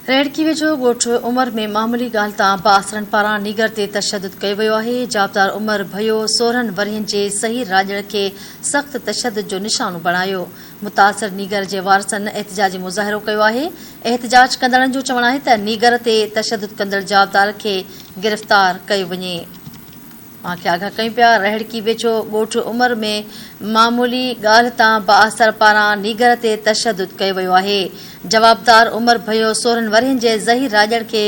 रेड़की वेझो ॻोठ उमर में मामूली ॻाल्हि तां बासरनि पारां नीगर ते तशदुद कयो वियो आहे। जाबदार उमर भयो 16 वरियनि जे सही राॼण खे सख़्त तशदुद जो निशानो बणायो। मुतासिर नीगर जे वारसनि एहतिजाजी मुज़ाहिरो कयो आहे। एहतिजाज कंदड़नि जो चवणु आहे त नीगर ते तशदुद कंदड़ जाबदार खे गिरफ़्तार कयो वञे। आगाह कयूं पिया। रेहड़की वेझो ॻोठ उमर में मामूली ॻाल्हि तां बाअसर पारां नीगर ते तशदुद कयो वियो आहे। जवाबदार उमर भयो 16 वरियनि जे ज़हीर राॼण खे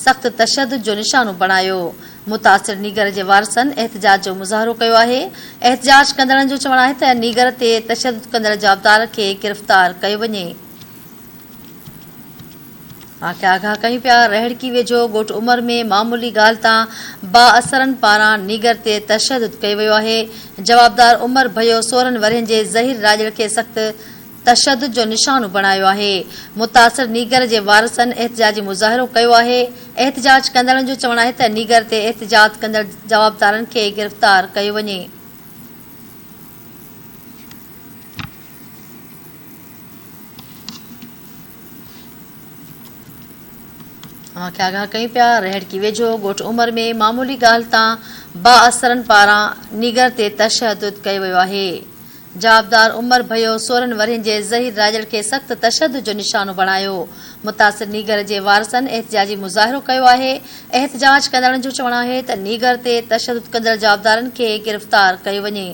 सख़्त तशदुद जो निशानो बणायो। मुतासिर नीगर जे वारसनि एहतिजाज जो मुज़ाहिरो कयो आहे। एहतिजाज कंदड़नि जो चवणु आहे त नीगर ते तशदुद कंदड़ जाबदार खे गिरफ़्तार कयो वञे। आगाह कयूं पिया। रेहड़की वेझो ॻोठ उमर में मामूली ॻाल्हि तां बाअसरनि पारां नीगर ते तशदुद कयो वियो आहे। जवाबदार उमर भयो 16 वरियनि जे ज़हीर राॼण खे सख़्त तशदुद जो निशानो बणायो आहे। मुतासिर नीगर जे वारसनि एहतिजाजी मुज़ाहिरो कयो आहे। एहतिजाज कंदड़नि जो चवणु आहे त नीगर ते एहतिजाज कंदड़ जवाबदारनि खे गिरफ़्तार कयो वञे। आगाह कयूं पिया। रेहड़की वेझो ॻोठ उमर में मामूली ॻाल्हि तां बाअसरनि पारां नीगर ते तशदुद कयो वियो आहे। जाबदार उमर भयो 16 वरियनि जे ज़हीर राॼण खे सख़्त तशदुद जो निशानो बणायो। मुतासिर नीगर जे वारसनि एहतिजाजी मुज़ाहिरो कयो आहे। एहतिजाज कंदड़नि जो चवणु आहे त नीगर ते तशदुद कंदड़ जाबदारनि खे गिरफ़्तार कयो वञे।